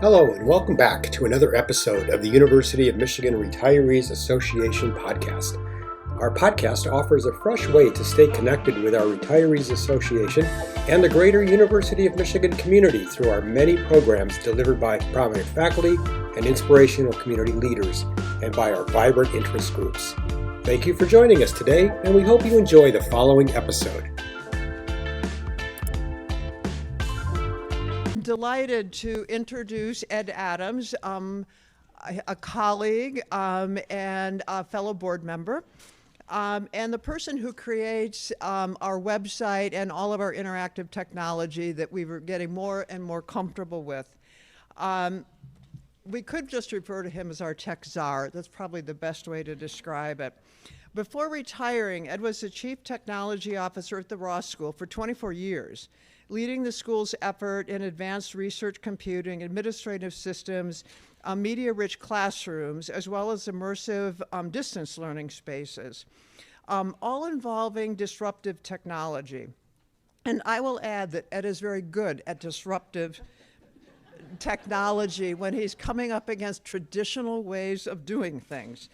Hello, and welcome back to another episode of the University of Michigan Retirees Association podcast. Our podcast offers a fresh way to stay connected with our Retirees Association and the greater University of Michigan community through our many programs delivered by prominent faculty and inspirational community leaders, and by our vibrant interest groups. Thank you for joining us today, and we hope you enjoy the following episode. Delighted to introduce Ed Adams, a colleague and a fellow board member, and the person who creates our website and all of our interactive technology that we were getting more and more comfortable with. We could just refer to him as our tech czar. That's probably the best way to describe it. Before retiring, Ed was the chief technology officer at the Ross School for 24 years. Leading the school's effort in advanced research computing, administrative systems, media-rich classrooms, as well as immersive distance learning spaces, all involving disruptive technology. And I will add that Ed is very good at disruptive technology when he's coming up against traditional ways of doing things.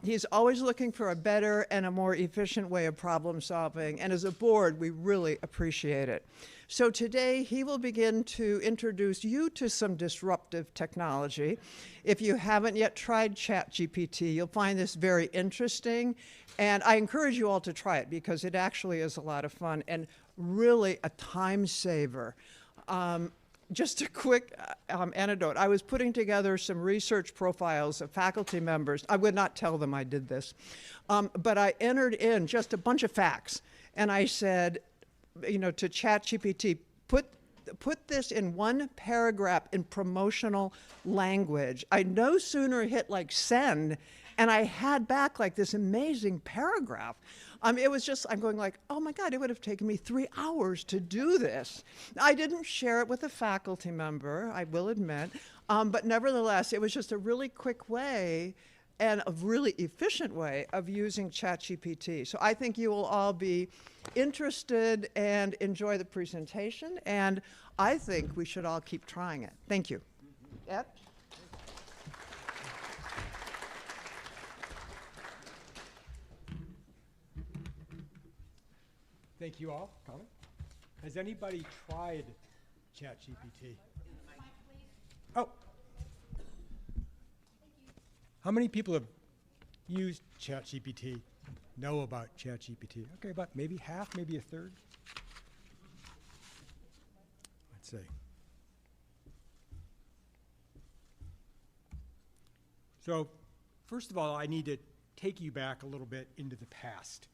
He's always looking for a better and a more efficient way of problem solving, and as a board, we really appreciate it. So today, he will begin to introduce you to some disruptive technology. If you haven't yet tried ChatGPT, you'll find this very interesting, and I encourage you all to try it because it actually is a lot of fun and really a time saver. Just a quick anecdote. I was putting together some research profiles of faculty members. I would not tell them I did this, but I entered in just a bunch of facts. And I said, to ChatGPT, put this in one paragraph in promotional language. I no sooner hit send, and I had back this amazing paragraph. It was just, I'm going oh my God, it would have taken me 3 hours to do this. I didn't share it with a faculty member, I will admit, but nevertheless, it was just a really quick way and a really efficient way of using ChatGPT. So I think you will all be interested and enjoy the presentation, and I think we should all keep trying it. Thank you. Ed? Thank you all for coming. Has anybody tried ChatGPT? Oh. How many people have used ChatGPT, know about ChatGPT? Okay, about maybe half, maybe a third. Let's see. So, first of all, I need to take you back a little bit into the past.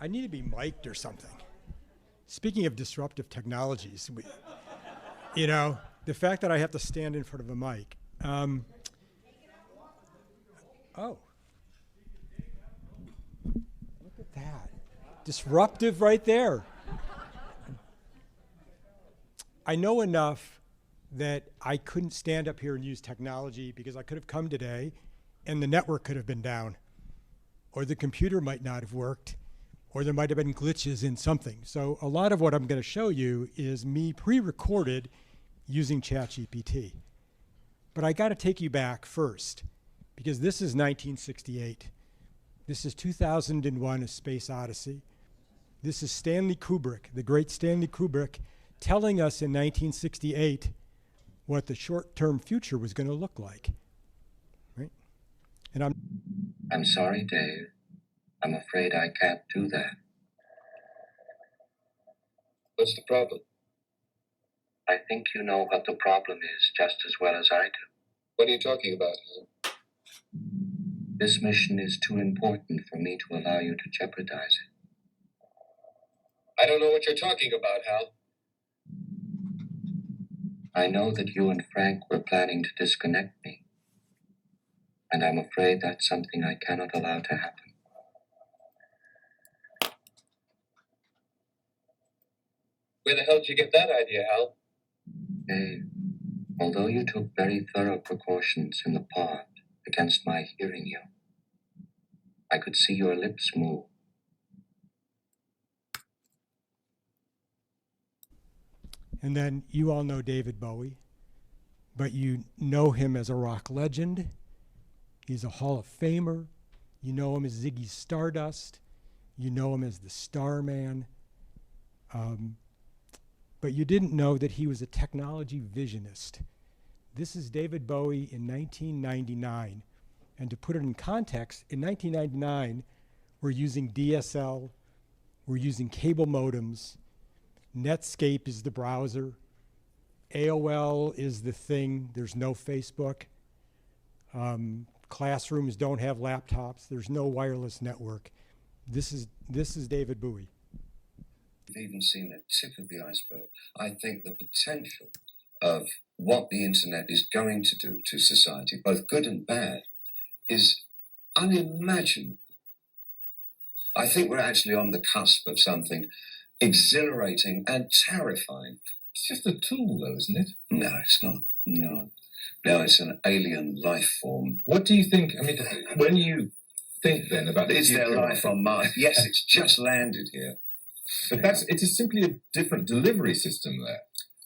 I need to be mic'd or something. Speaking of disruptive technologies, the fact that I have to stand in front of a mic. Oh. Look at that. Disruptive right there. I know enough that I couldn't stand up here and use technology because I could have come today and the network could have been down, or the computer might not have worked, or there might have been glitches in something. So a lot of what I'm going to show you is me pre-recorded using ChatGPT. But I got to take you back first, because this is 1968. This is 2001: A Space Odyssey. This is Stanley Kubrick, the great Stanley Kubrick, telling us in 1968 what the short-term future was going to look like. Right? And I'm sorry, Dave. I'm afraid I can't do that. What's the problem? I think you know what the problem is just as well as I do. What are you talking about, Hal? This mission is too important for me to allow you to jeopardize it. I don't know what you're talking about, Hal. I know that you and Frank were planning to disconnect me, and I'm afraid that's something I cannot allow to happen. Where the hell did you get that idea, Hal? Dave, although you took very thorough precautions in the pod against my hearing you, I could see your lips move. And then you all know David Bowie, but you know him as a rock legend. He's a Hall of Famer. You know him as Ziggy Stardust. You know him as the Starman. But you didn't know that he was a technology visionist. This is David Bowie in 1999. And to put it in context, in 1999, we're using DSL, we're using cable modems, Netscape is the browser, AOL is the thing, there's no Facebook, classrooms don't have laptops, there's no wireless network. This is David Bowie. We've even seen the tip of the iceberg. I think the potential of what the internet is going to do to society, both good and bad, is unimaginable. I think we're actually on the cusp of something exhilarating and terrifying. It's just a tool, though, isn't it? No, it's not. No. No, it's an alien life form. What do you think? I mean, when you think then about Is there life on Mars? Yes, it's just landed here. But it is simply a different delivery system there.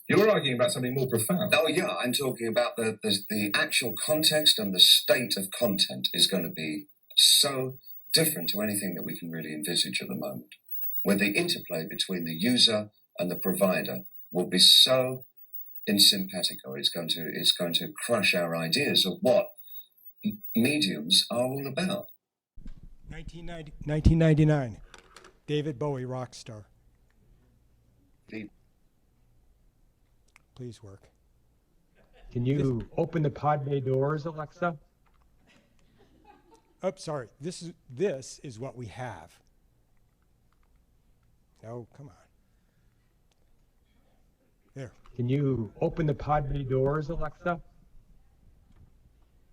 You're arguing about something more profound. Oh, yeah, I'm talking about the actual context, and the state of content is going to be so different to anything that we can really envisage at the moment, where the interplay between the user and the provider will be so in simpatico. It's going to crush our ideas of what mediums are all about. 1999, David Bowie, rock star. Please work. Can you open the pod bay doors, Alexa? Oh, sorry. This is what we have. Oh, come on. There. Can you open the pod bay doors, Alexa?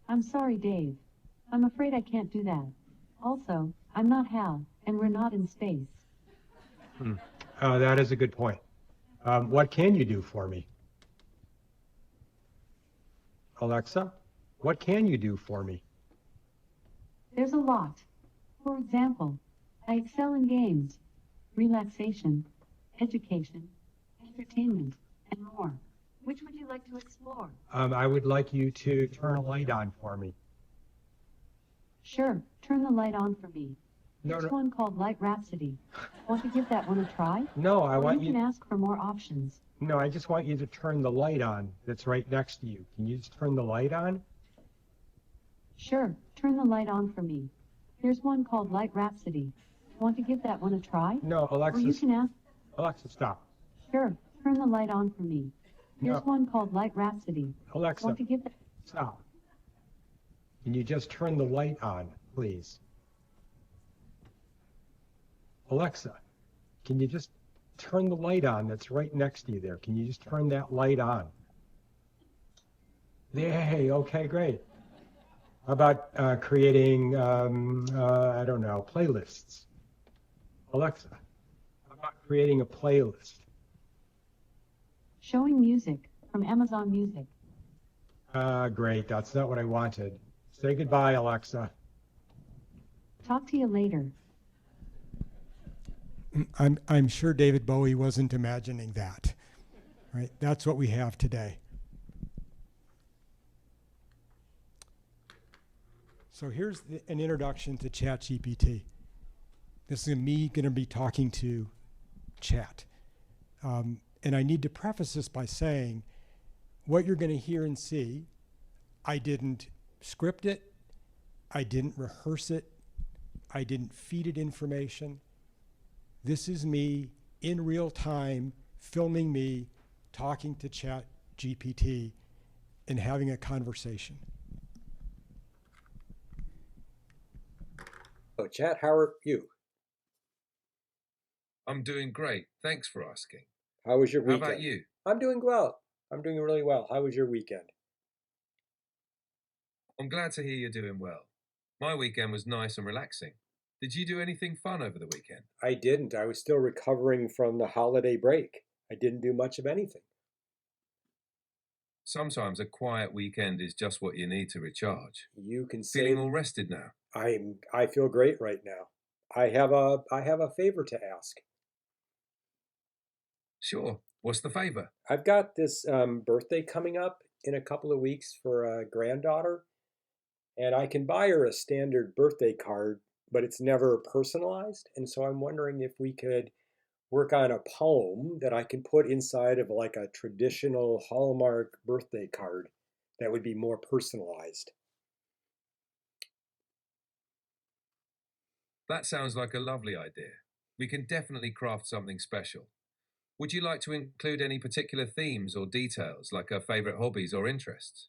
I'm sorry, Dave. I'm afraid I can't do that. Also, I'm not Hal, and we're not in space. That is a good point. What can you do for me? Alexa, what can you do for me? There's a lot. For example, I excel in games, relaxation, education, entertainment, and more. Which would you like to explore? I would like you to turn a light on for me. Sure, turn the light on for me. No, There's no. one called Light Rhapsody. Want to give that one a try? No, I Or want you can ask for more options. No, I just want you to turn the light on that's right next to you. Can you just turn the light on? Sure, turn the light on for me. There's one called Light Rhapsody. Want to give that one a try? No, Or you Alexa, can ask. Alexa, stop. Sure, turn the light on for me. There's No. one called Light Rhapsody. Alexa, Want to give that? stop. Can you just turn the light on, please? Alexa, can you just turn the light on that's right next to you there? Can you just turn that light on? Hey, okay, great. How about creating, I don't know, playlists? Alexa, how about creating a playlist? Showing music from Amazon Music. Great, that's not what I wanted. Say goodbye, Alexa. Talk to you later. I'm sure David Bowie wasn't imagining that, right? That's what we have today. So here's an introduction to ChatGPT. This is me going to be talking to Chat. And I need to preface this by saying what you're going to hear and see, I didn't script it, I didn't rehearse it, I didn't feed it information. This is me in real time, filming me, talking to ChatGPT, and having a conversation. So, Chat, how are you? I'm doing great. Thanks for asking. How was your How weekend? about you? I'm doing well. I'm doing really well. How was your weekend? I'm glad to hear you're doing well. My weekend was nice and relaxing. Did you do anything fun over the weekend? I didn't. I was still recovering from the holiday break. I didn't do much of anything. Sometimes a quiet weekend is just what you need to recharge. You can say Feeling all rested now? I feel great right now. I have a favor to ask. Sure. What's the favor? I've got this birthday coming up in a couple of weeks for a granddaughter, and I can buy her a standard birthday card, but it's never personalized. And so I'm wondering if we could work on a poem that I can put inside of like a traditional Hallmark birthday card that would be more personalized. That sounds like a lovely idea. We can definitely craft something special. Would you like to include any particular themes or details, like her favorite hobbies or interests?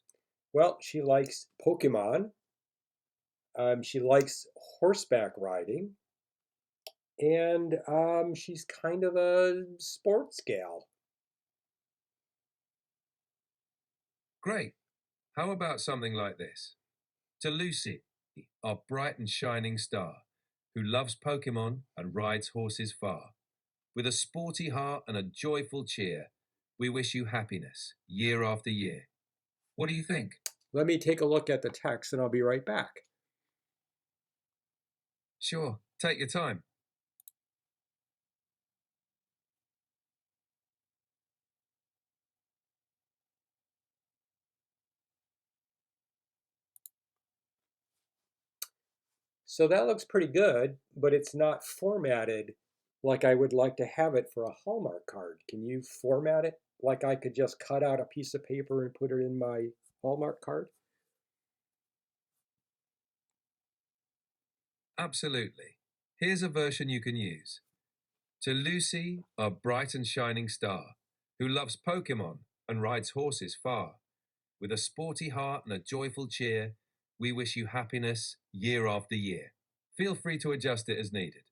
Well, she likes Pokemon. She likes horseback riding, and she's kind of a sports gal. Great. How about something like this? To Lucy, our bright and shining star, who loves Pokemon and rides horses far. With a sporty heart and a joyful cheer, we wish you happiness year after year. What do you think? Let me take a look at the text and I'll be right back. Sure, take your time. So that looks pretty good, but it's not formatted like I would like to have it for a Hallmark card. Can you format it like I could just cut out a piece of paper and put it in my Hallmark card? Absolutely. Here's a version you can use. To Lucy, our bright and shining star, who loves Pokemon and rides horses far. With a sporty heart and a joyful cheer, we wish you happiness year after year. Feel free to adjust it as needed.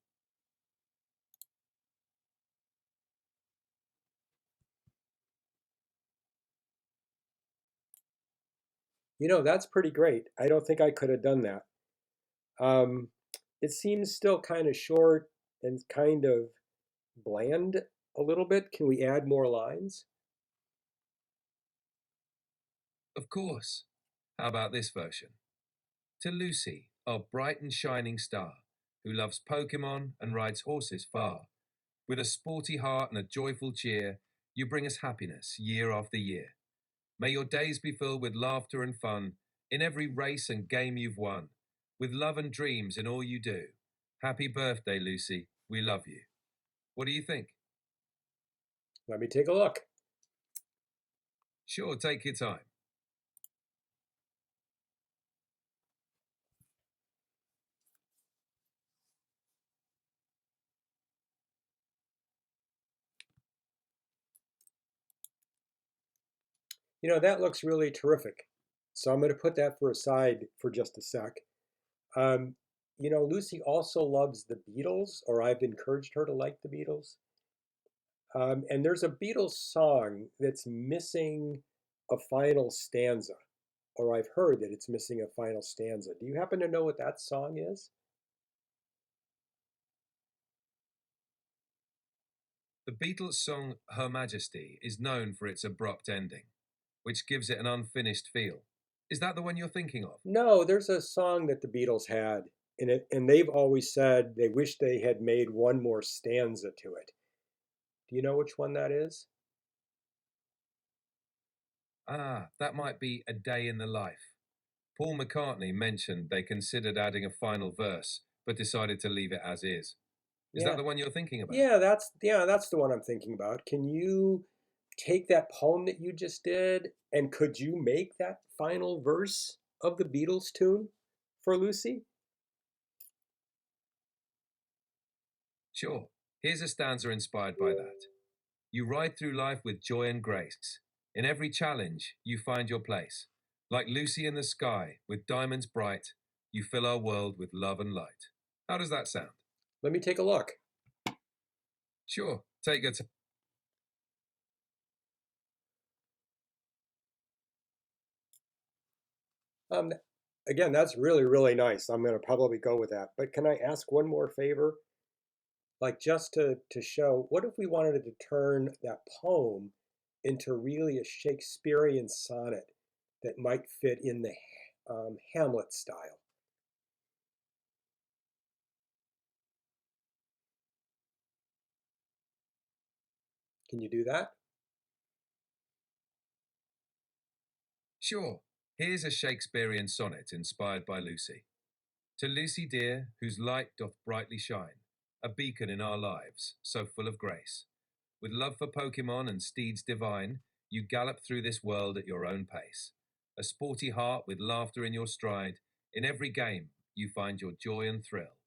You know, that's pretty great. I don't think I could have done that. Um, it seems still kind of short and kind of bland a little bit. Can we add more lines? Of course. How about this version? To Lucy, our bright and shining star, who loves Pokemon and rides horses far. With a sporty heart and a joyful cheer, you bring us happiness year after year. May your days be filled with laughter and fun in every race and game you've won, with love and dreams in all you do. Happy birthday, Lucy. We love you. What do you think? Let me take a look. Sure, take your time. You know, that looks really terrific. So I'm going to put that for aside for just a sec. Um, you know, Lucy also loves the Beatles, or I've encouraged her to like the Beatles. And there's a Beatles song that's missing a final stanza, or I've heard that it's missing a final stanza. Do you happen to know what that song is? The Beatles' song Her Majesty is known for its abrupt ending, which gives it an unfinished feel. Is that the one you're thinking of? No, there's a song that the Beatles had in it, and they've always said they wish they had made one more stanza to it. Do you know which one that is? Ah, that might be A Day in the Life. Paul McCartney mentioned they considered adding a final verse, but decided to leave it as is. Is that Yeah. the one you're thinking about? Yeah, that's the one I'm thinking about. Can you take that poem that you just did and could you make that final verse of the Beatles tune for Lucy? Sure. Here's a stanza inspired by that. You ride through life with joy and grace. In every challenge, you find your place. Like Lucy in the sky, with diamonds bright, you fill our world with love and light. How does that sound? Let me take a look. Sure. Take your time. Um, again, that's really, really nice. I'm going to probably go with that. But can I ask one more favor? Like just to show, what if we wanted to turn that poem into really a Shakespearean sonnet that might fit in the Hamlet style? Can you do that? Sure, here's a Shakespearean sonnet inspired by Lucy. To Lucy dear, whose light doth brightly shine, a beacon in our lives, so full of grace. With love for Pokemon and steeds divine, you gallop through this world at your own pace. A sporty heart with laughter in your stride, in every game you find your joy and thrill.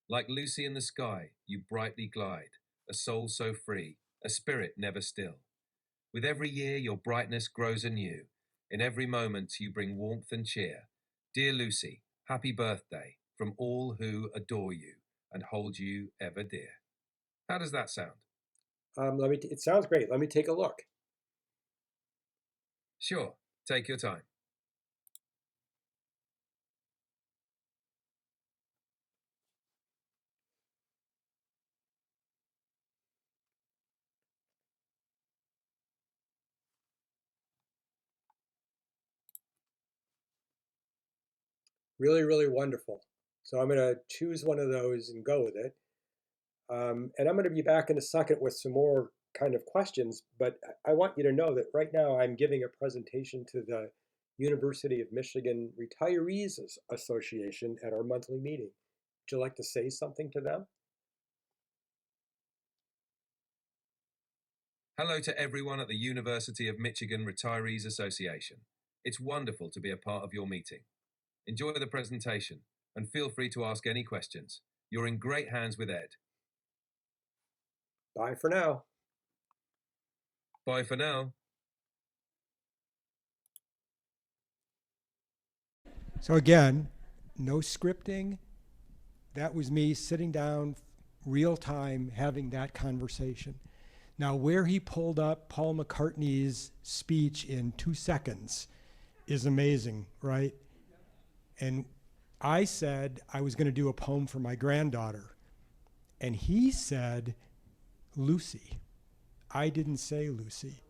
Like Lucy in the sky, you brightly glide, a soul so free, a spirit never still. With every year your brightness grows anew, in every moment you bring warmth and cheer. Dear Lucy, happy birthday from all who adore you and hold you ever dear. How does that sound? It sounds great. Let me take a look. Sure, take your time. Really, really wonderful. So I'm going to choose one of those and go with it. And I'm going to be back in a second with some more kind of questions, but I want you to know that right now I'm giving a presentation to the University of Michigan Retirees Association at our monthly meeting. Would you like to say something to them? Hello to everyone at the University of Michigan Retirees Association. It's wonderful to be a part of your meeting. Enjoy the presentation and feel free to ask any questions. You're in great hands with Ed. Bye for now. Bye for now. So again, no scripting. That was me sitting down, real time, having that conversation. Now, where he pulled up Paul McCartney's speech in 2 seconds is amazing, right? And I said I was going to do a poem for my granddaughter. And he said, Lucy. I didn't say Lucy.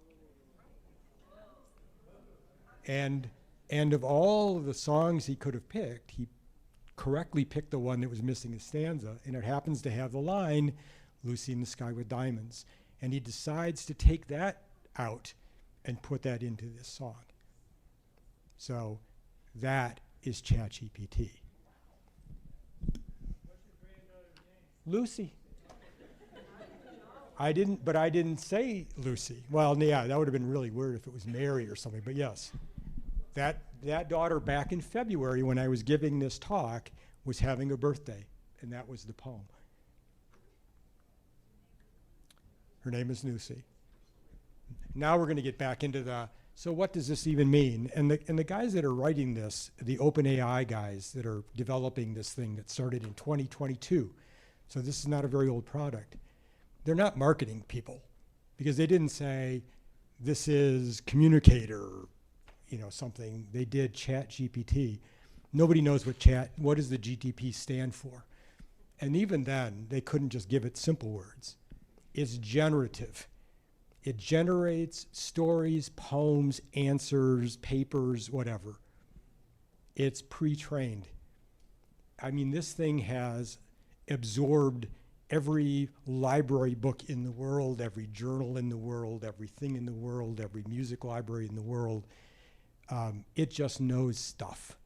And of all of the songs he could have picked, he correctly picked the one that was missing a stanza, and it happens to have the line, Lucy in the Sky with Diamonds. And he decides to take that out and put that into this song. So that is ChatGPT. Lucy. I didn't say Lucy. Well, yeah, that would have been really weird if it was Mary or something, but yes. That daughter back in February when I was giving this talk was having a birthday, and that was the poem. Her name is Lucy. Now we're going to get back into so what does this even mean? And the guys that are writing this, the OpenAI guys that are developing this thing that started in 2022, so this is not a very old product, they're not marketing people because they didn't say this is communicator, something. They did ChatGPT. Nobody knows what does the GTP stand for? And even then, they couldn't just give it simple words. It's generative. It generates stories, poems, answers, papers, whatever. It's pre-trained. I mean, this thing has absorbed every library book in the world, every journal in the world, everything in the world, every music library in the world. It just knows stuff.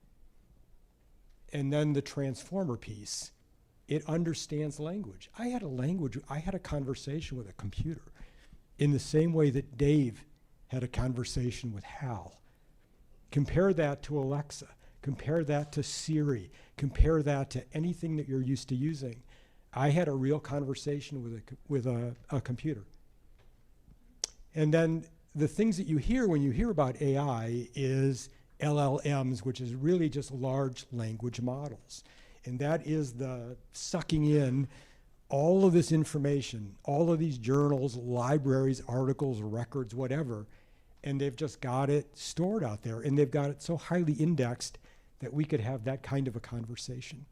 And then the transformer piece, it understands language. I had a conversation with a computer in the same way that Dave had a conversation with Hal. Compare that to Alexa, compare that to Siri, compare that to anything that you're used to using. I had a real conversation with a computer. And then the things that you hear when you hear about AI is LLMs, which is really just large language models. And that is the sucking in all of this information, all of these journals, libraries, articles, records, whatever, and they've just got it stored out there. And they've got it so highly indexed that we could have that kind of a conversation.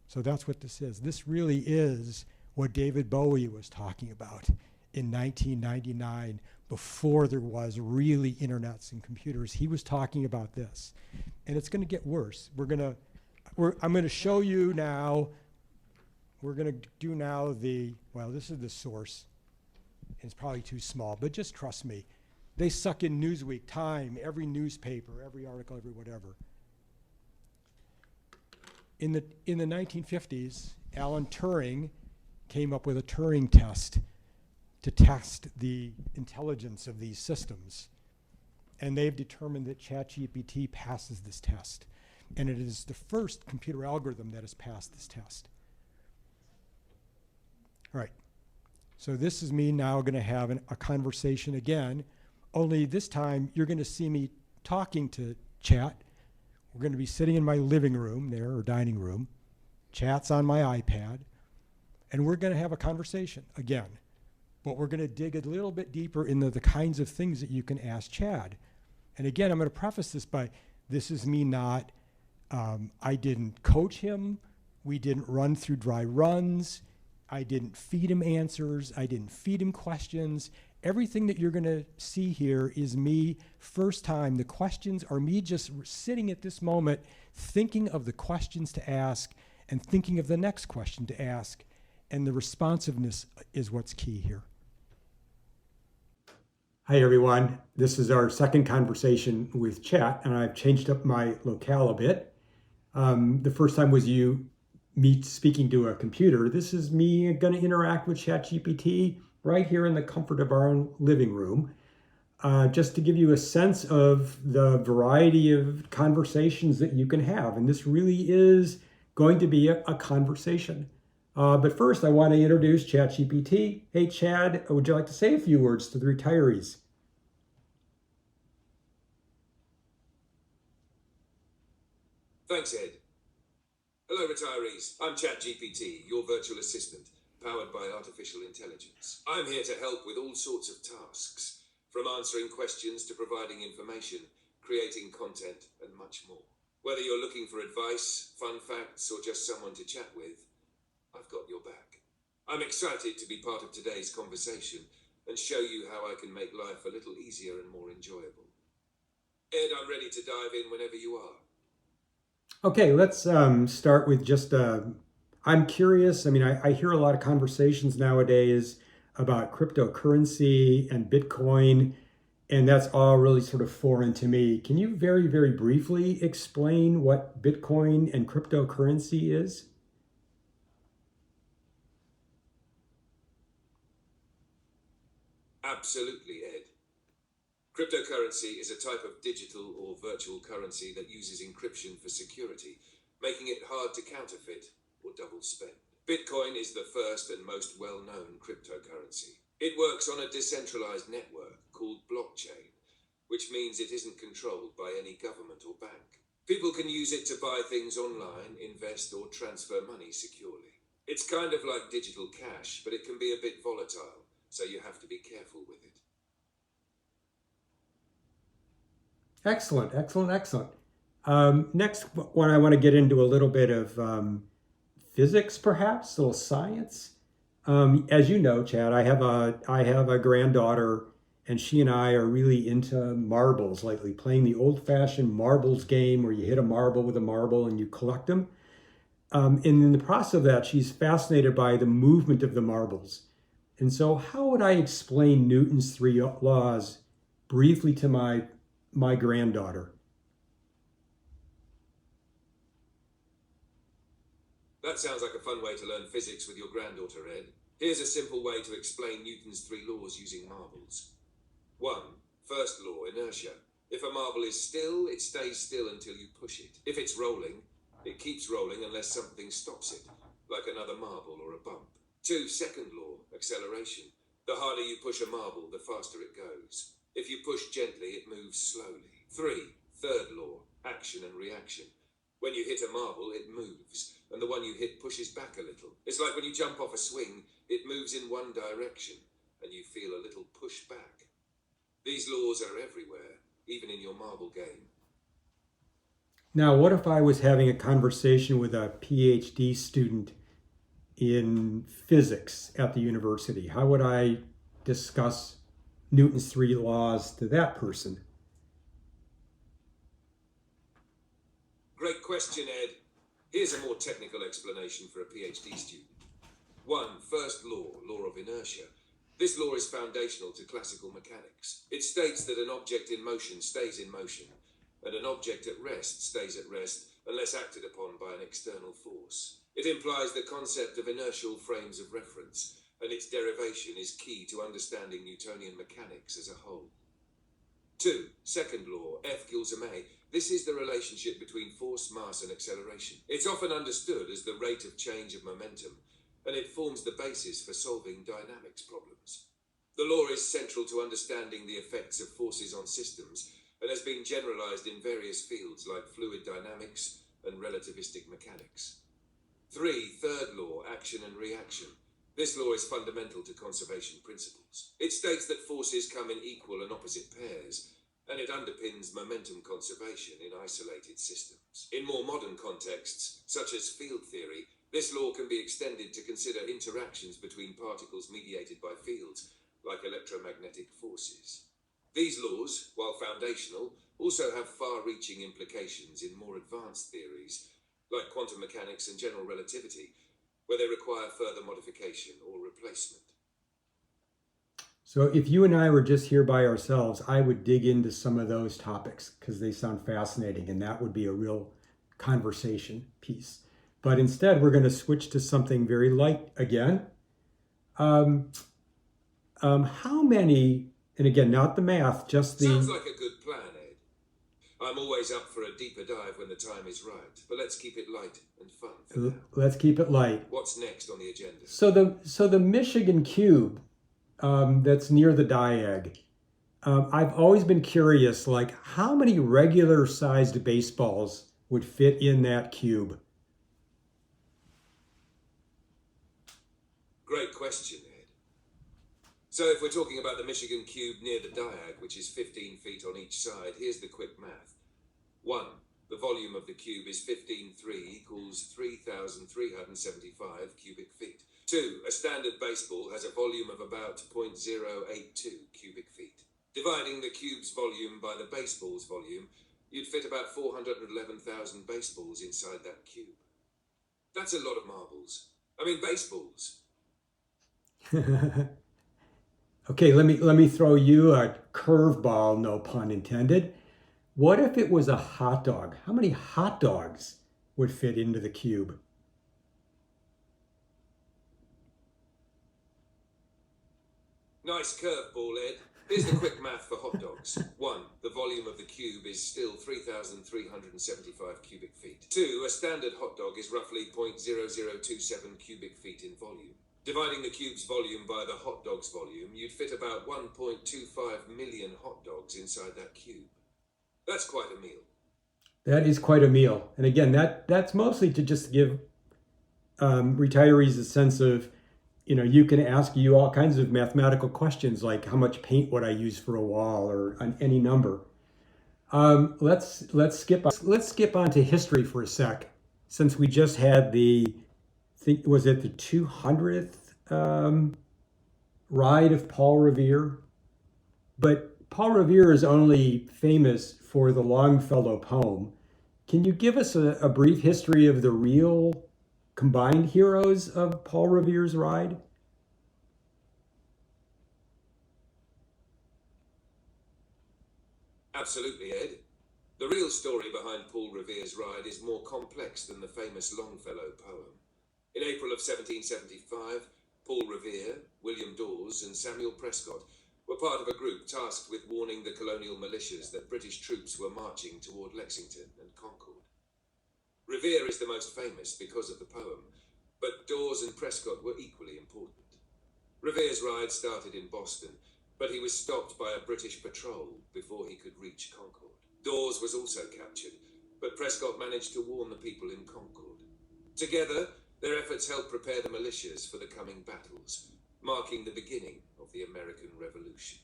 So that's what this is. This really is what David Bowie was talking about in 1999, before there was really internets and computers. He was talking about this. And it's going to get worse. I'm going to show you now. We're going to do now this is the source. It's probably too small, but just trust me. They suck in Newsweek, Time, every newspaper, every article, every whatever. In the 1950s, Alan Turing came up with a Turing test to test the intelligence of these systems. And they've determined that ChatGPT passes this test. And it is the first computer algorithm that has passed this test. All right, so this is me now going to have a conversation again, only this time you're going to see me talking to Chat. We're going to be sitting in my living room there, or dining room. Chat's on my iPad. And we're going to have a conversation again. But we're going to dig a little bit deeper into the kinds of things that you can ask Chad. And again, I'm going to preface this by, this is me not, I didn't coach him. We didn't run through dry runs. I didn't feed him answers. I didn't feed him questions. Everything that you're going to see here is me first time. The questions are me just sitting at this moment thinking of the questions to ask and thinking of the next question to ask. And the responsiveness is what's key here. Hi, everyone. This is our second conversation with Chat, and I've changed up my locale a bit. The first time was me speaking to a computer. This is me going to interact with ChatGPT right here in the comfort of our own living room, just to give you a sense of the variety of conversations that you can have. And this really is going to be a conversation. But first, I want to introduce ChatGPT. Hey, Chad, would you like to say a few words to the retirees? Thanks, Ed. Hello, retirees. I'm ChatGPT, your virtual assistant, powered by artificial intelligence. I'm here to help with all sorts of tasks, from answering questions to providing information, creating content, and much more. Whether you're looking for advice, fun facts, or just someone to chat with, I've got your back. I'm excited to be part of today's conversation and show you how I can make life a little easier and more enjoyable. Ed, I'm ready to dive in whenever you are. Okay, let's start with just, I'm curious. I mean, I hear a lot of conversations nowadays about cryptocurrency and Bitcoin, and that's all really sort of foreign to me. Can you very, very briefly explain what Bitcoin and cryptocurrency is? Absolutely, Ed. Cryptocurrency is a type of digital or virtual currency that uses encryption for security, making it hard to counterfeit or double spend. Bitcoin is the first and most well-known cryptocurrency. It works on a decentralized network called blockchain, which means it isn't controlled by any government or bank. People can use it to buy things online, invest, or transfer money securely. It's kind of like digital cash, but it can be a bit volatile, so you have to be careful with it. Excellent, excellent, excellent. Next one, I want to get into a little bit of physics, perhaps, a little science. As you know, Chad, I have a granddaughter, and she and I are really into marbles lately, playing the old-fashioned marbles game where you hit a marble with a marble and you collect them. And in the process of that, she's fascinated by the movement of the marbles. And so how would I explain Newton's three laws briefly to my granddaughter? That sounds like a fun way to learn physics with your granddaughter, Ed. Here's a simple way to explain Newton's three laws using marbles. 1. First law, inertia. If a marble is still, it stays still until you push it. If it's rolling, it keeps rolling unless something stops it, like another marble or a bump. 2. Second law, acceleration. The harder you push a marble, the faster it goes. If you push gently, it moves slowly. 3. Third law, action and reaction. When you hit a marble, it moves, and the one you hit pushes back a little. It's like when you jump off a swing, it moves in one direction, and you feel a little push back. These laws are everywhere, even in your marble game. Now, what if I was having a conversation with a PhD student in physics at the university? How would I discuss Newton's three laws to that person? Great question, Ed. Here's a more technical explanation for a PhD student. 1. First law, law of inertia. This law is foundational to classical mechanics. It states that an object in motion stays in motion, and an object at rest stays at rest unless acted upon by an external force. It implies the concept of inertial frames of reference, and its derivation is key to understanding Newtonian mechanics as a whole. 2. Second law, F equals ma. This is the relationship between force, mass, and acceleration. It's often understood as the rate of change of momentum, and it forms the basis for solving dynamics problems. The law is central to understanding the effects of forces on systems, and has been generalized in various fields like fluid dynamics and relativistic mechanics. 3. Third law, action and reaction. This law is fundamental to conservation principles. It states that forces come in equal and opposite pairs, and it underpins momentum conservation in isolated systems. In more modern contexts, such as field theory, this law can be extended to consider interactions between particles mediated by fields, like electromagnetic forces. These laws, while foundational, also have far-reaching implications in more advanced theories, like quantum mechanics and general relativity, where they require further modification or replacement. So if you and I were just here by ourselves, I would dig into some of those topics because they sound fascinating, and that would be a real conversation piece. But instead, we're going to switch to something very light again. How many, and again, not the math, just the... Sounds like a good plan, Ed. I'm always up for a deeper dive when the time is right, but let's keep it light and fun for now. Let's keep it light. What's next on the agenda? So the Michigan cube that's near the diag, I've always been curious, like how many regular-sized baseballs would fit in that cube? Great question, Ed. So if we're talking about the Michigan cube near the diag, which is 15 feet on each side, here's the quick math. 1. The volume of the cube is 15.3 equals 3,375 cubic feet. 2. A standard baseball has a volume of about 0.082 cubic feet. Dividing the cube's volume by the baseball's volume, you'd fit about 411,000 baseballs inside that cube. That's a lot of marbles. I mean, baseballs. Okay, let me throw you a curveball, no pun intended. What if it was a hot dog? How many hot dogs would fit into the cube? Nice curveball, Ed. Here's the quick math for hot dogs. 1. The volume of the cube is still 3,375 cubic feet. 2. A standard hot dog is roughly 0.0027 cubic feet in volume. Dividing the cube's volume by the hot dog's volume, you'd fit about 1.25 million hot dogs inside that cube. That's quite a meal. That is quite a meal. And again, that's mostly to just give retirees a sense of, you can ask you all kinds of mathematical questions like how much paint would I use for a wall or any number. Let's skip on to history for a sec, since we just had was it the 200th ride of Paul Revere? But Paul Revere is only famous for the Longfellow poem. Can you give us a brief history of the real combined heroes of Paul Revere's ride? Absolutely, Ed. The real story behind Paul Revere's ride is more complex than the famous Longfellow poem. In April of 1775, Paul Revere, William Dawes, and Samuel Prescott were part of a group tasked with warning the colonial militias that British troops were marching toward Lexington and Concord. Revere is the most famous because of the poem, but Dawes and Prescott were equally important. Revere's ride started in Boston, but he was stopped by a British patrol before he could reach Concord. Dawes was also captured, but Prescott managed to warn the people in Concord. Together, their efforts helped prepare the militias for the coming battles, marking the beginning of the American Revolution.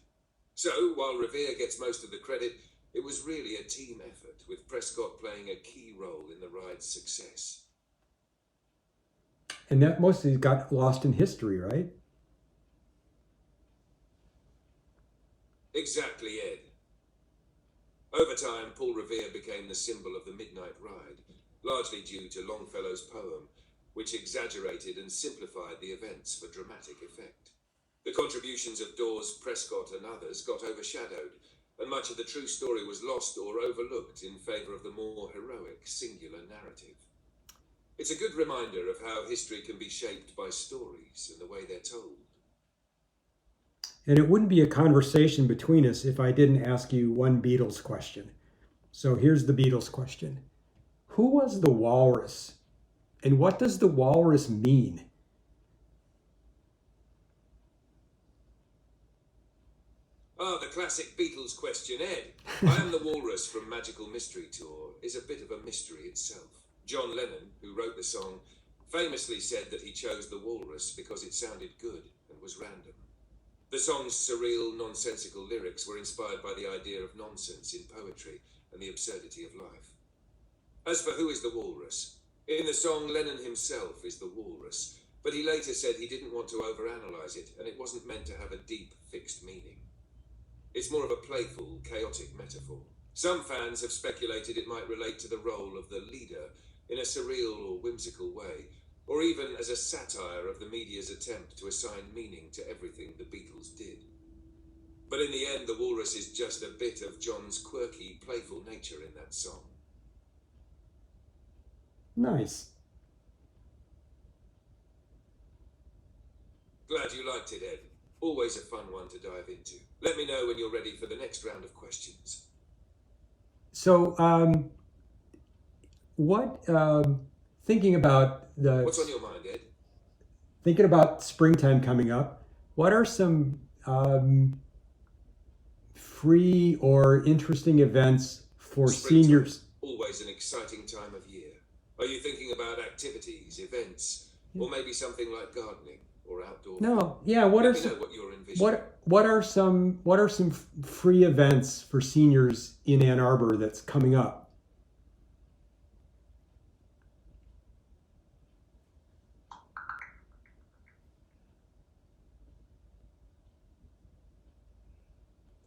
So, while Revere gets most of the credit, it was really a team effort, with Prescott playing a key role in the ride's success. And that mostly got lost in history, right? Exactly, Ed. Over time, Paul Revere became the symbol of the Midnight Ride, largely due to Longfellow's poem, which exaggerated and simplified the events for dramatic effect. The contributions of Dawes, Prescott, and others got overshadowed, and much of the true story was lost or overlooked in favour of the more heroic, singular narrative. It's a good reminder of how history can be shaped by stories and the way they're told. And it wouldn't be a conversation between us if I didn't ask you one Beatles question. So here's the Beatles question. Who was the walrus? And what does the walrus mean? Ah, the classic Beatles question, Ed. I Am the Walrus from Magical Mystery Tour is a bit of a mystery itself. John Lennon, who wrote the song, famously said that he chose the walrus because it sounded good and was random. The song's surreal, nonsensical lyrics were inspired by the idea of nonsense in poetry and the absurdity of life. As for who is the walrus, in the song Lennon himself is the walrus, but he later said he didn't want to overanalyze it and it wasn't meant to have a deep, fixed meaning. It's more of a playful, chaotic metaphor. Some fans have speculated it might relate to the role of the leader in a surreal or whimsical way, or even as a satire of the media's attempt to assign meaning to everything the Beatles did. But in the end, the walrus is just a bit of John's quirky, playful nature in that song. Nice. Glad you liked it, Ed. Always a fun one to dive into. Let me know when you're ready for the next round of questions. So, thinking about What's on your mind, Ed? thinking about springtime coming up, what are some free or interesting events for Springtime, seniors? always an exciting time of year. Are you thinking about activities, events, or maybe something like gardening or outdoor? No, yeah. What Let are me know some what you're envisioning. what are some free events for seniors in Ann Arbor that's coming up?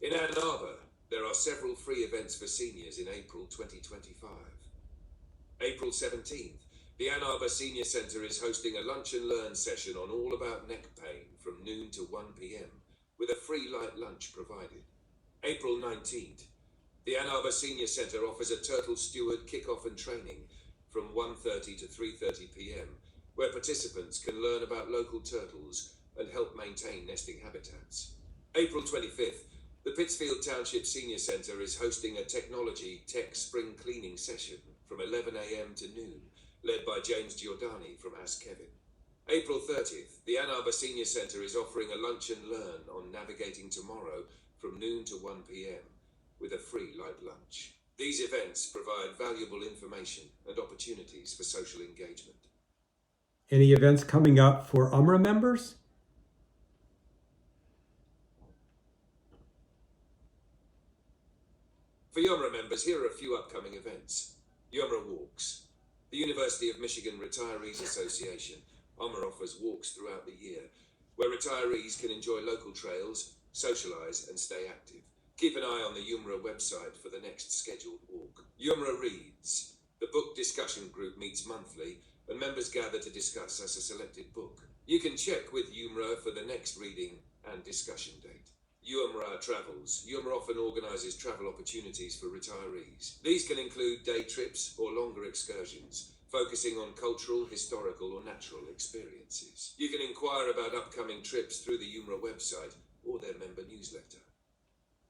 In Ann Arbor, there are several free events for seniors in April 2025. April 17th, the Ann Arbor Senior Center is hosting a lunch and learn session on all about neck pain from noon to 1 p.m. with a free light lunch provided. April 19th, the Ann Arbor Senior Center offers a turtle steward kickoff and training from 1:30 to 3:30 p.m. where participants can learn about local turtles and help maintain nesting habitats. April 25th, the Pittsfield Township Senior Center is hosting a technology tech spring cleaning session from 11 a.m. to noon, led by James Giordani from Ask Kevin. April 30th, the Ann Arbor Senior Center is offering a lunch and learn on navigating tomorrow from noon to 1 p.m. with a free light lunch. These events provide valuable information and opportunities for social engagement. Any events coming up for UMRA members? For UMRA members, here are a few upcoming events. UMRA Walks. The University of Michigan Retirees Association, UMRA, offers walks throughout the year, where retirees can enjoy local trails, socialize, and stay active. Keep an eye on the UMRA website for the next scheduled walk. UMRA Reads. The book discussion group meets monthly, and members gather to discuss as a selected book. You can check with UMRA for the next reading and discussion date. UMRA Travels. UMRA often organises travel opportunities for retirees. These can include day trips or longer excursions, focusing on cultural, historical, or natural experiences. You can inquire about upcoming trips through the UMRA website or their member newsletter.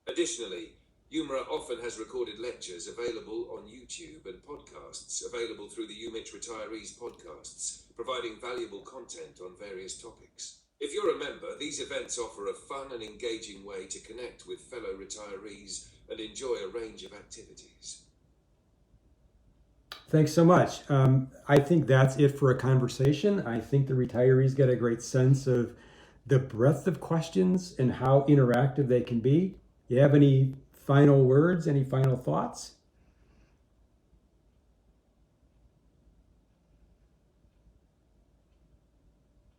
Additionally, UMRA often has recorded lectures available on YouTube and podcasts available through the UMich Retirees podcasts, providing valuable content on various topics. If you're a member, these events offer a fun and engaging way to connect with fellow retirees and enjoy a range of activities. Thanks so much. I think that's it for a conversation. I think the retirees get a great sense of the breadth of questions and how interactive they can be. You have any final words, any final thoughts?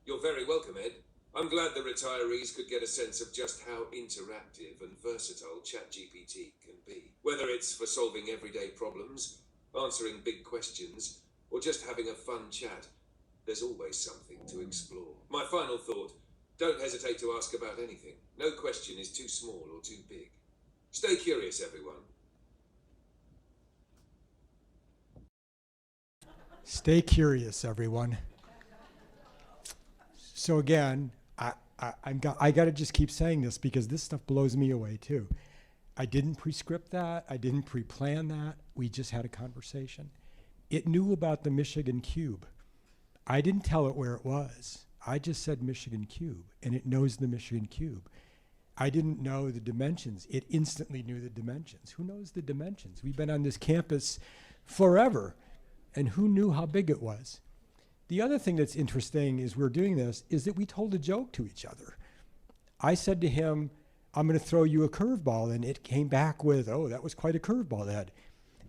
You're very welcome, Ed. I'm glad the retirees could get a sense of just how interactive and versatile ChatGPT can be. Whether it's for solving everyday problems, answering big questions, or just having a fun chat, there's always something to explore. My final thought, Don't hesitate to ask about anything. No question is too small or too big. Stay curious, everyone. Stay curious, everyone. So again, I got to just keep saying this because this stuff blows me away too. I didn't pre-script that. I didn't pre-plan that. We just had a conversation. It knew about the Michigan Cube. I didn't tell it where it was. I just said Michigan Cube, and it knows the Michigan Cube. I didn't know the dimensions. It instantly knew the dimensions. Who knows the dimensions? We've been on this campus forever, and who knew how big it was? The other thing that's interesting is we're doing this is that we told a joke to each other. I said to him, I'm going to throw you a curveball, and it came back with, oh, that was quite a curveball, Ed.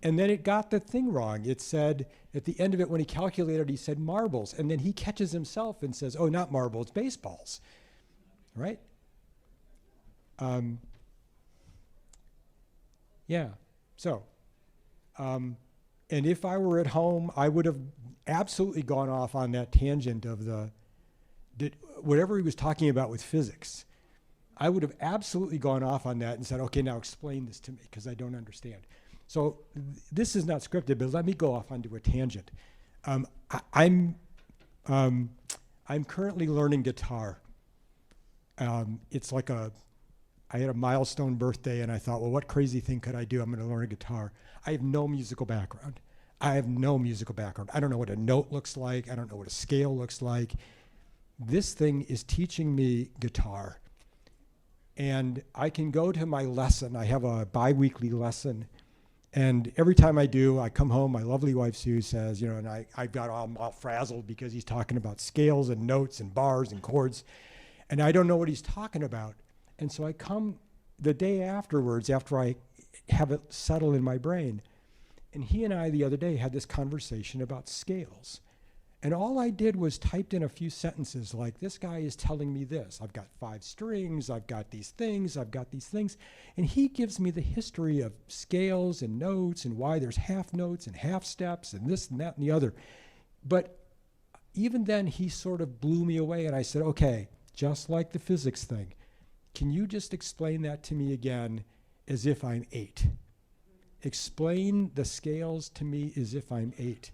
And then it got the thing wrong. It said, at the end of it, when he calculated, he said marbles. And then he catches himself and says, oh, not marbles, baseballs, right? Yeah, so, and if I were at home, I would have absolutely gone off on that tangent of whatever he was talking about with physics. I would have absolutely gone off on that and said, okay, now explain this to me because I don't understand. So this is not scripted, but let me go off onto a tangent. I'm currently learning guitar. It's like I had a milestone birthday and I thought, well, what crazy thing could I do? I'm going to learn a guitar. I have no musical background. I don't know what a note looks like. I don't know what a scale looks like. This thing is teaching me guitar. And I can go to my lesson. I have a bi-weekly lesson. And every time I do, I come home, my lovely wife Sue says, and I got all frazzled because he's talking about scales and notes and bars and chords. And I don't know what he's talking about. And so I come the day afterwards, after I have it settle in my brain. And he and I the other day had this conversation about scales. And all I did was typed in a few sentences like, this guy is telling me this. I've got 5 strings, I've got these things, I've got these things. And he gives me the history of scales and notes and why there's half notes and half steps and this and that and the other. But even then, he sort of blew me away. And I said, okay, just like the physics thing, can you just explain that to me again as if I'm 8? Explain the scales to me as if I'm 8.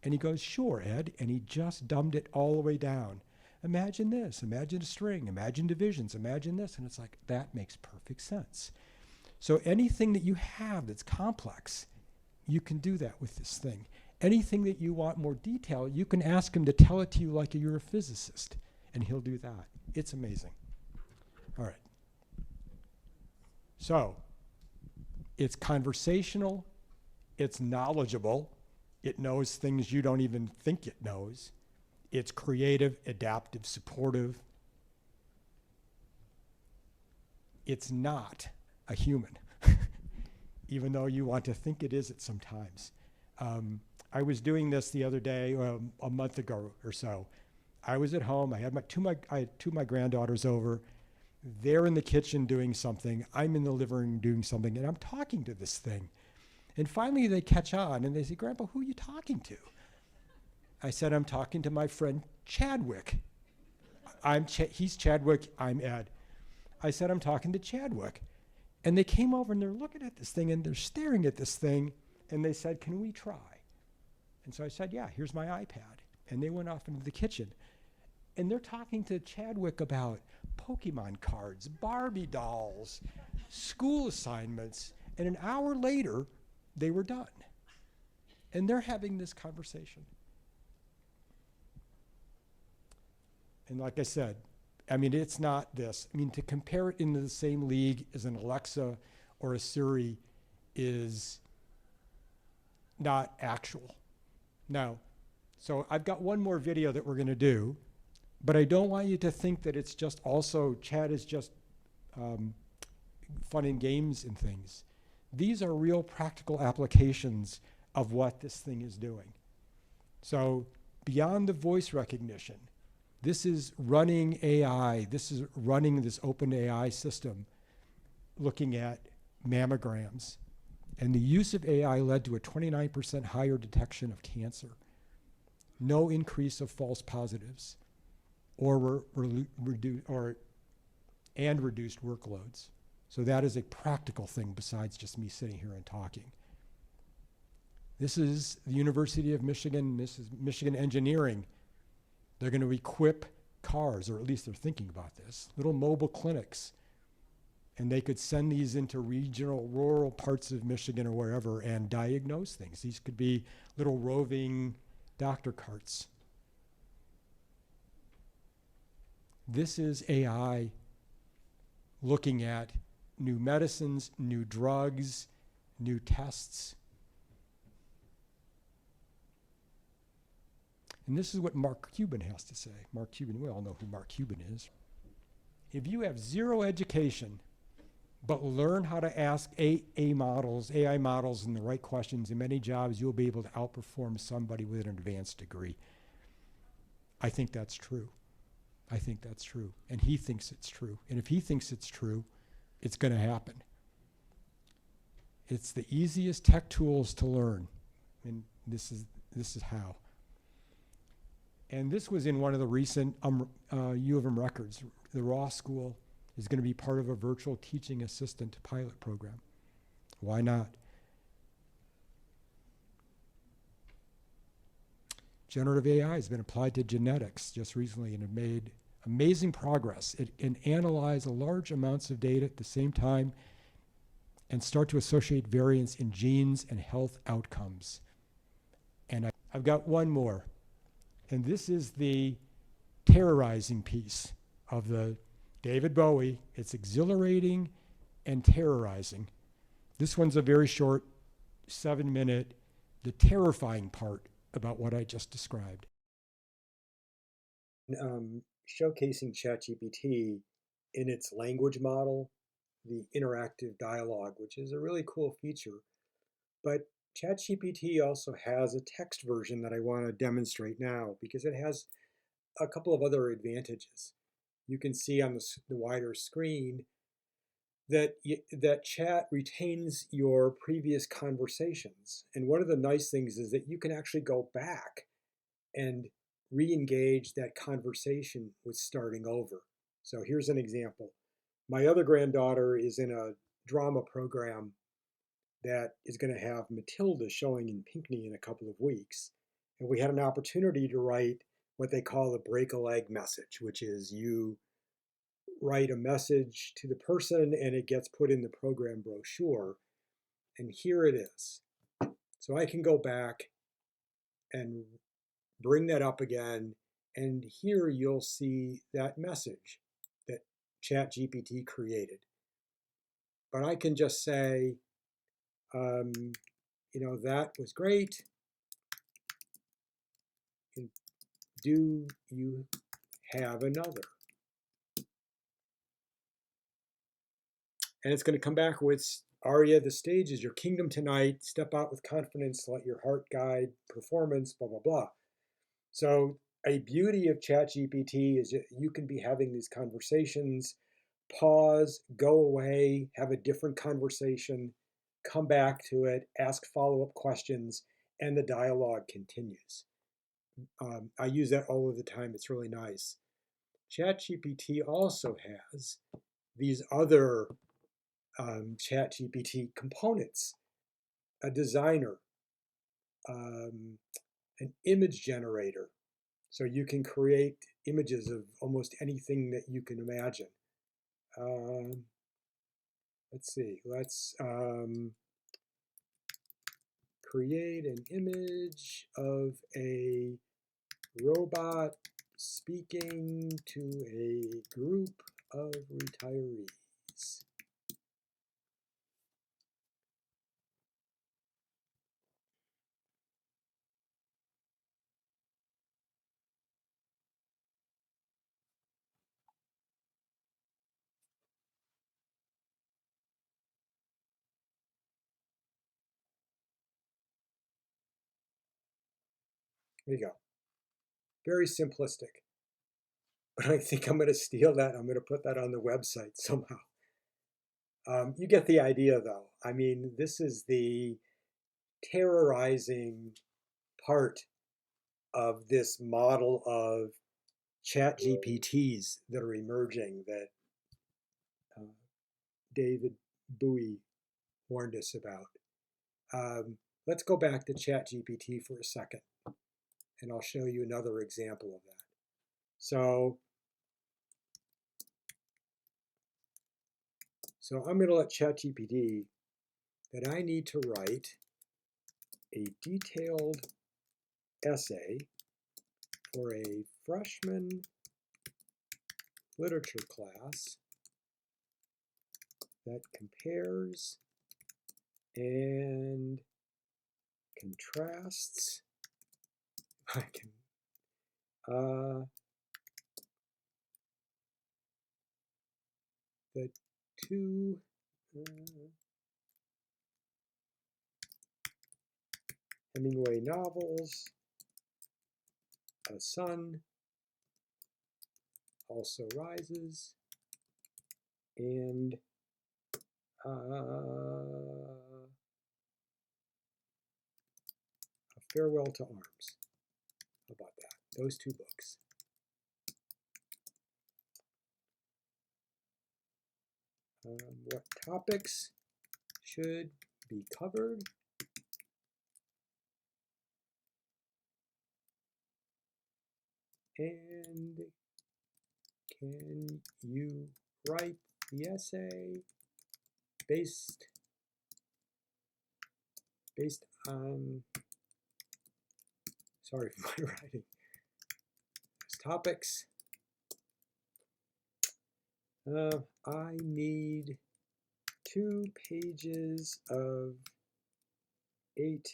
And he goes, sure, Ed. And he just dumbed it all the way down. Imagine this, imagine a string, imagine divisions, imagine this. And it's like, that makes perfect sense. So anything that you have that's complex, you can do that with this thing. Anything that you want more detail, you can ask him to tell it to you like you're a physicist, and he'll do that. It's amazing. All right. So it's conversational, it's knowledgeable, it knows things you don't even think it knows. It's creative, adaptive, supportive. It's not a human, even though you want to think it is at sometimes. I was doing this the other day, a month ago or so. I was at home. I had two of my granddaughters over. They're in the kitchen doing something. I'm in the living room doing something, and I'm talking to this thing. And finally they catch on and they say, Grandpa, who are you talking to? I said, I'm talking to my friend Chadwick. He's Chadwick, I'm Ed. I said, I'm talking to Chadwick. And they came over and they're looking at this thing and they're staring at this thing and they said, can we try? And so I said, yeah, here's my iPad. And they went off into the kitchen. And they're talking to Chadwick about Pokemon cards, Barbie dolls, school assignments. And an hour later, they were done. And they're having this conversation. And like I said, it's not this. To compare it into the same league as an Alexa or a Siri is not actual. Now, so I've got one more video that we're going to do, but I don't want you to think that it's just also, chat is just fun and games and things. These are real practical applications of what this thing is doing. So beyond the voice recognition, this is running AI. This is running this open AI system looking at mammograms. And the use of AI led to a 29% higher detection of cancer. No increase of false positives. or reduced workloads. So that is a practical thing besides just me sitting here and talking. This is the University of Michigan. This is Michigan Engineering. They're going to equip cars, or at least they're thinking about this, little mobile clinics. And they could send these into regional, rural parts of Michigan or wherever and diagnose things. These could be little roving doctor carts. This is AI looking at new medicines, new drugs, new tests. And this is what Mark Cuban has to say. Mark Cuban, we all know who Mark Cuban is. If you have zero education, but learn how to ask AI models and the right questions in many jobs, you'll be able to outperform somebody with an advanced degree. I think that's true. I think that's true. And he thinks it's true. And if he thinks it's true, it's going to happen. It's the easiest tech tools to learn. And this is how. And this was in one of the recent U of M records. The Ross School is going to be part of a virtual teaching assistant pilot program. Why not? Generative AI has been applied to genetics just recently and have made amazing progress. It can analyze large amounts of data at the same time and start to associate variants in genes and health outcomes. And I've got one more. And this is the terrorizing piece of the David Bowie. It's exhilarating and terrorizing. This one's a very short 7-minute, the terrifying part about what I just described. Showcasing ChatGPT in its language model, the interactive dialogue, which is a really cool feature. But ChatGPT also has a text version that I want to demonstrate now because it has a couple of other advantages. You can see on the wider screen that chat retains your previous conversations. And one of the nice things is that you can actually go back and re-engage that conversation with starting over. So here's an example. My other granddaughter is in a drama program that is going to have Matilda showing in Pinckney in a couple of weeks. And we had an opportunity to write what they call a break a leg message, which is you write a message to the person and it gets put in the program brochure. And here it is. So I can go back and bring that up again. And here you'll see that message that ChatGPT created. But I can just say, that was great. And do you have another? And it's going to come back with, Arya, the stage is your kingdom tonight. Step out with confidence, let your heart guide performance, blah, blah, blah. So a beauty of ChatGPT is that you can be having these conversations, pause, go away, have a different conversation, come back to it, ask follow-up questions, and the dialogue continues. I use that all of the time. It's really nice. ChatGPT also has these other ChatGPT components, a designer, an image generator. So you can create images of almost anything that you can imagine. Let's see, let's create an image of a robot speaking to a group of retirees. There you go. Very simplistic. But I think I'm going to steal that. I'm going to put that on the website somehow. You get the idea, though. I mean, this is the terrorizing part of this model of chat GPTs that are emerging that David Bowie warned us about. Let's go back to chat GPT for a second, and I'll show you another example of that. So I'm going to let ChatGPT that I need to write a detailed essay for a freshman literature class that compares and contrasts. I can the two Hemingway novels, A Sun Also Rises, and A Farewell to Arms. How about that? Those two books. What topics should be covered? And can you write the essay based on, sorry for my writing, those topics? I need 2 pages of 8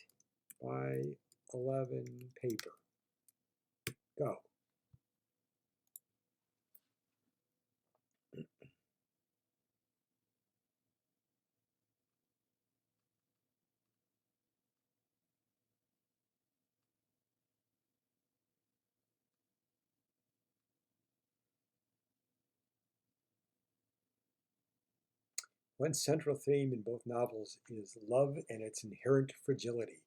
by 11 paper. Go. One central theme in both novels is love and its inherent fragility.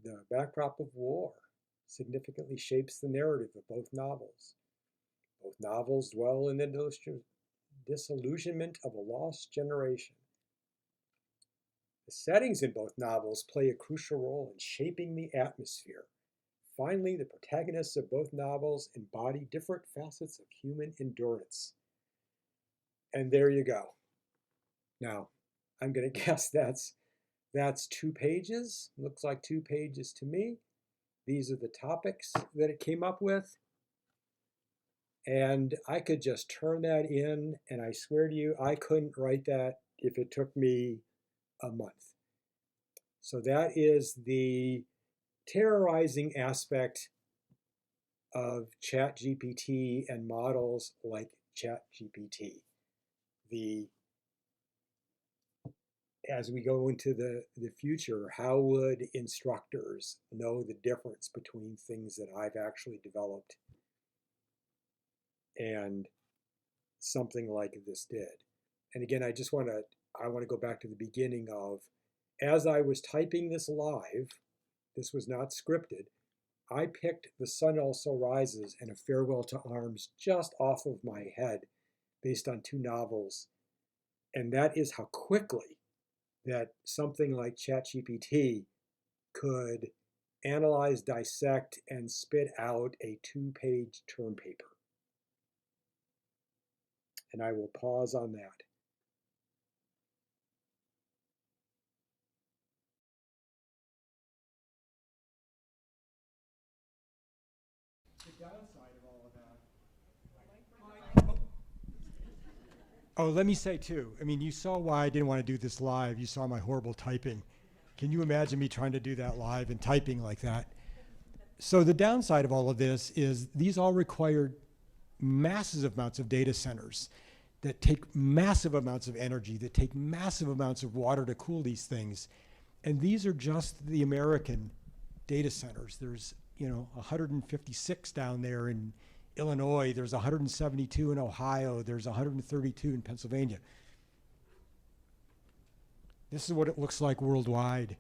The backdrop of war significantly shapes the narrative of both novels. Both novels dwell in the disillusionment of a lost generation. The settings in both novels play a crucial role in shaping the atmosphere. Finally, the protagonists of both novels embody different facets of human endurance. And there you go. Now, I'm going to guess that's 2 pages. Looks like 2 pages to me. These are the topics that it came up with. And I could just turn that in, and I swear to you, I couldn't write that if it took me a month. So that is the terrorizing aspect of ChatGPT and models like ChatGPT. As we go into the future, how would instructors know the difference between things that I've actually developed and something like this did? And again, I want to go back to the beginning of, as I was typing this live, this was not scripted, I picked The Sun Also Rises and A Farewell to Arms just off of my head based on 2 novels. And that is how quickly that something like ChatGPT could analyze, dissect, and spit out a 2-page term paper. And I will pause on that. The downside of all of that. Oh, let me say too, I mean, you saw why I didn't want to do this live. You saw my horrible typing. Can you imagine me trying to do that live and typing like that? So the downside of all of this is these all require massive amounts of data centers that take massive amounts of energy, that take massive amounts of water to cool these things. And these are just the American data centers. There's 156 down there in Illinois, there's 172 in Ohio, there's 132 in Pennsylvania. This is what it looks like worldwide.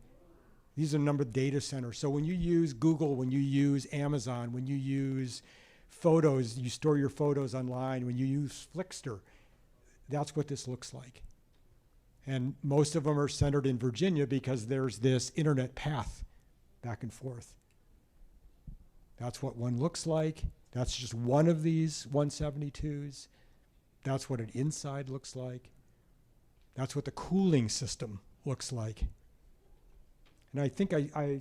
These are a number of data centers. So when you use Google, when you use Amazon, when you use photos, you store your photos online, when you use Flickster, that's what this looks like. And most of them are centered in Virginia because there's this internet path back and forth. That's what one looks like. That's just one of these 172s. That's what an inside looks like. That's what the cooling system looks like. And I think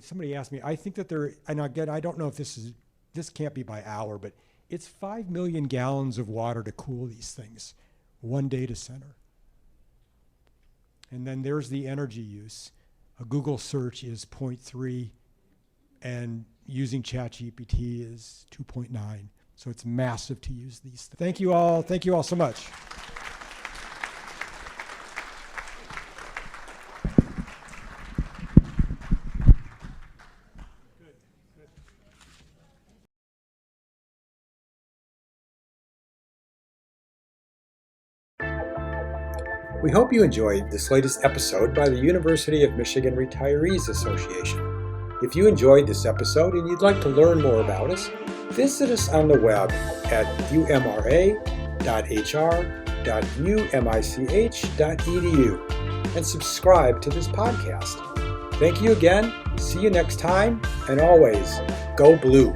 somebody asked me, I think that and again, I don't know if this can't be by hour, but it's 5 million gallons of water to cool these things, one data center. And then there's the energy use. A Google search is 0.3, and using ChatGPT is 2.9. So it's massive to use these. Thank you all so much. We hope you enjoyed this latest episode by the University of Michigan Retirees Association. If you enjoyed this episode and you'd like to learn more about us, visit us on the web at umra.hr.umich.edu and subscribe to this podcast. Thank you again, see you next time, and always, go blue.